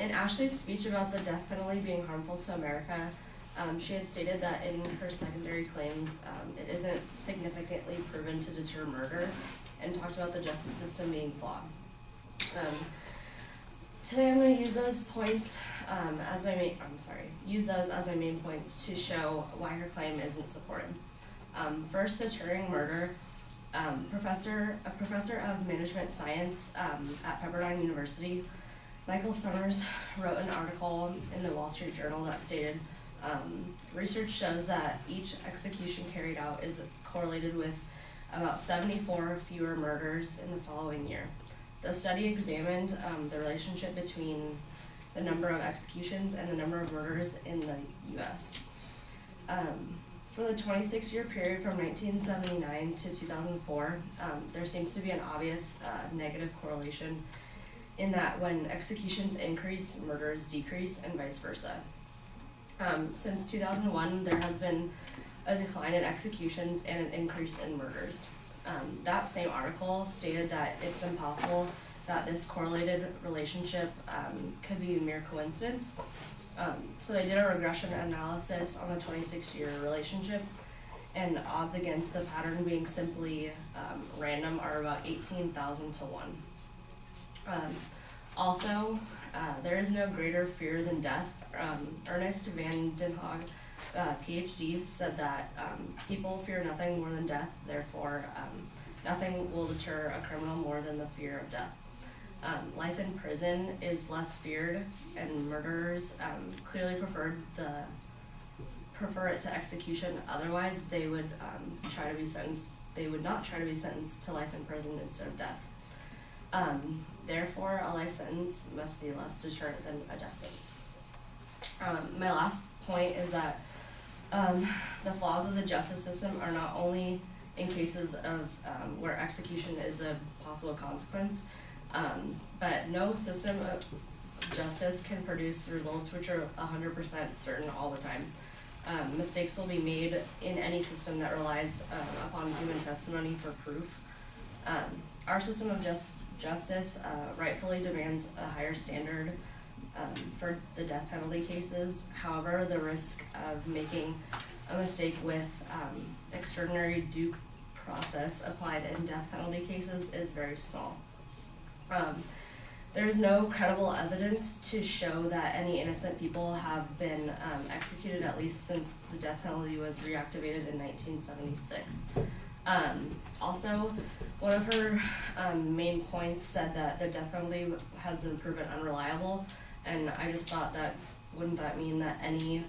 In Ashley's speech about the death penalty being harmful to America, she had stated that in her secondary claims, it isn't significantly proven to deter murder, and talked about the justice system being flawed. Today I'm going to use those points as my main points to show why her claim isn't supported. First, deterring murder. A professor of management science at Pepperdine University, Michael Summers, wrote an article in the Wall Street Journal that stated, research shows that each execution carried out is correlated with about 74 fewer murders in the following year. The study examined the relationship between the number of executions and the number of murders in the U.S. For the 26-year period from 1979 to 2004, there seems to be an obvious negative correlation in that when executions increase, murders decrease, and vice versa. Since 2001, there has been a decline in executions and an increase in murders. That same article stated that it's impossible that this correlated relationship could be a mere coincidence. So they did a regression analysis on the 26-year relationship, and odds against the pattern being simply random are about 18,000 to 1. Also, there is no greater fear than death. Ernest Van Den Haag, PhD, said that people fear nothing more than death, therefore nothing will deter a criminal more than the fear of death. Life in prison is less feared, and murderers clearly prefer it to execution. Otherwise, they would try to be sentenced. They would not try to be sentenced to life in prison instead of death. Therefore, a life sentence must be less deterrent than a death sentence. My last point is that the flaws of the justice system are not only in cases of where execution is a possible consequence, but no system of justice can produce results which are 100% certain all the time. Mistakes will be made in any system that relies upon human testimony for proof. Our system of justice rightfully demands a higher standard for the death penalty cases. However, the risk of making a mistake with extraordinary due process applied in death penalty cases is very small. There is no credible evidence to show that any innocent people have been executed, at least since the death penalty was reactivated in 1976. Also, one of her main points said that the death penalty has been proven unreliable, and I just thought that wouldn't that mean that any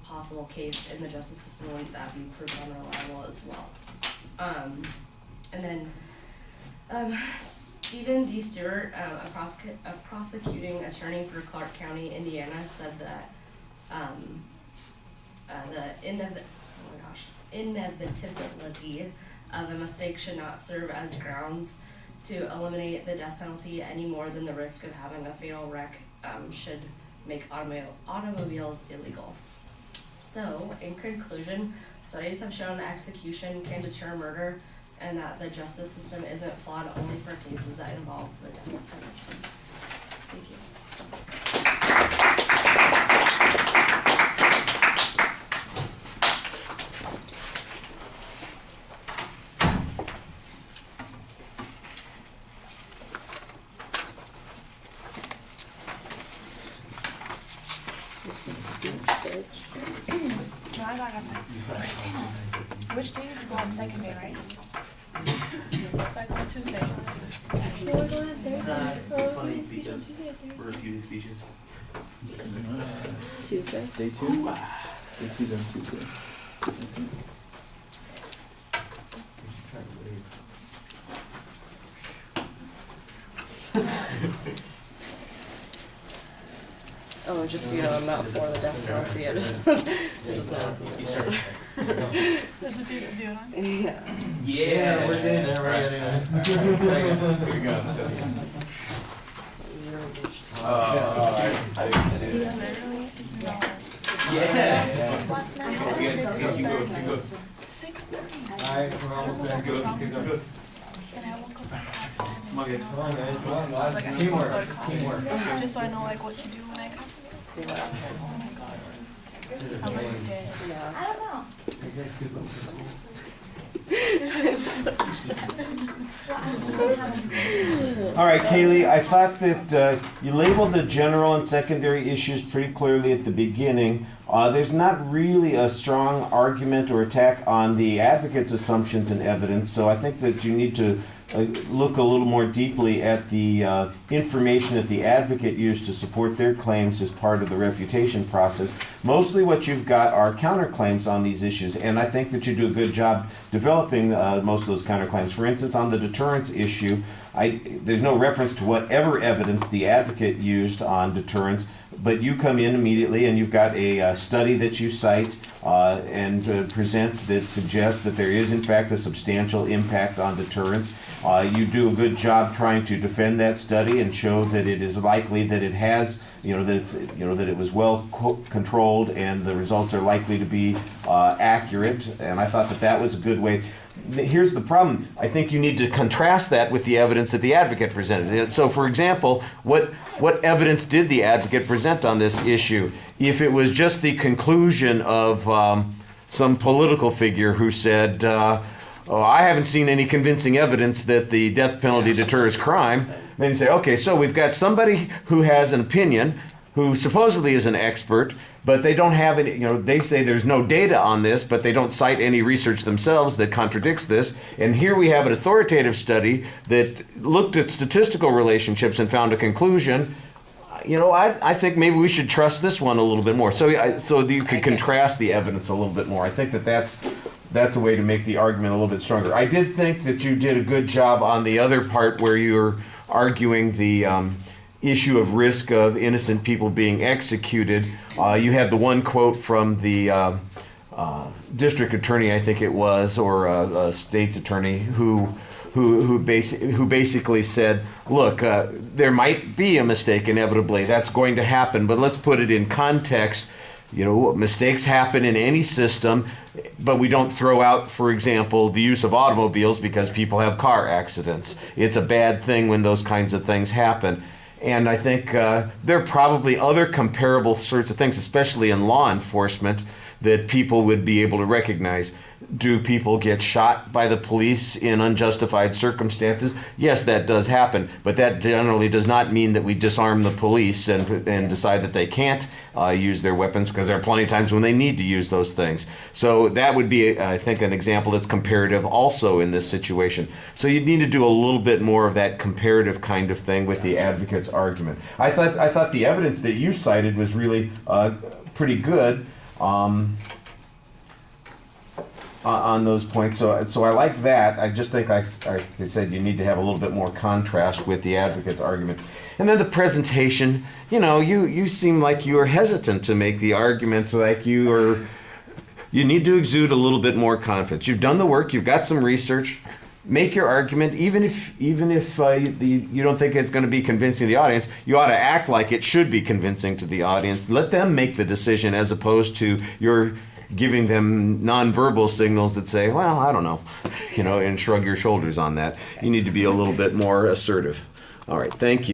possible case in the justice system wouldn't that be proven unreliable as well? And then Stephen D. Stewart, a prosecuting attorney for Clark County, Indiana, said that the inevitability of a mistake should not serve as grounds to eliminate the death penalty any more than the risk of having a fatal wreck should make automobiles illegal. So, in conclusion, studies have shown execution can deter murder, and that the justice system isn't flawed only for cases that involve the death penalty. Thank you. No, I got that. Which day did you go on? Second day, right? So I go on Tuesday. It's funny because we're refuting speeches. Tuesday? Day 2? Day 2 then Tuesday. Oh, just, you know, I'm not for the death penalty. I just not. You started Does this. it do it on? Yeah. Yeah, we're getting there. We're getting there. Here we go. I didn't see it. Yes. Last night, You go. 6:30. Alright, we're almost there. Go. And I woke up at 7. Come on, guys. Come on, Like, I guys. have Teamwork. to go to Just college. teamwork. Just so I know like what to do when I come to it. I was like, oh my god. How was your day? I don't know. All right, Kailey, I thought that you labeled the general and secondary issues pretty clearly at the beginning. There's not really a strong argument or attack on the advocate's assumptions and evidence, so I think that you need to look a little more deeply at the information that the advocate used to support their claims as part of the refutation process. Mostly what you've got are counterclaims on these issues, and I think that you do a good job developing most of those counterclaims. For instance, on the deterrence issue, there's no reference to whatever evidence the advocate used on deterrence, but you come in immediately and you've got a study that you cite and present that suggests that there is in fact a substantial impact on deterrence. You do a good job trying to defend that study and show that it is likely that it has, that it was well controlled and the results are likely to be accurate. And I thought that was a good way. Here's the problem. I think you need to contrast that with the evidence that the advocate presented. So, for example, what evidence did the advocate present on this issue? If it was just the conclusion of some political figure who said, oh, I haven't seen any convincing evidence that the death penalty deters crime, then you say, okay, so we've got somebody who has an opinion, who supposedly is an expert, but they don't have any, they say there's no data on this, but they don't cite any research themselves that contradicts this. And here we have an authoritative study that looked at statistical relationships and found a conclusion. I think maybe we should trust this one a little bit more. So you could contrast the evidence a little bit more. I think that's a way to make the argument a little bit stronger. I did think that you did a good job on the other part where you were arguing the issue of risk of innocent people being executed. You had the one quote from the district attorney, I think it was, or a state's attorney who basically said, look, there might be a mistake inevitably, that's going to happen, but let's put it in context. Mistakes happen in any system, but we don't throw out, for example, the use of automobiles because people have car accidents. It's a bad thing when those kinds of things happen. And I think there are probably other comparable sorts of things, especially in law enforcement, that people would be able to recognize. Do people get shot by the police in unjustified circumstances? Yes, that does happen, but that generally does not mean that we disarm the police and decide that they can't use their weapons, because there are plenty of times when they need to use those things. So that would be, I think, an example that's comparative also in this situation. So you'd need to do a little bit more of that comparative kind of thing with the advocate's argument. I thought the evidence that you cited was really pretty good. On those points, so I like that. I just think I said you need to have a little bit more contrast with the advocate's argument. And then the presentation, you seem like you are hesitant to make the argument, like you need to exude a little bit more confidence. You've done the work, you've got some research. Make your argument, even if you don't think it's going to be convincing to the audience, you ought to act like it should be convincing to the audience. Let them make the decision, as opposed to your giving them nonverbal signals that say, well, I don't know, and shrug your shoulders on that. You need to be a little bit more assertive. All right, thank you.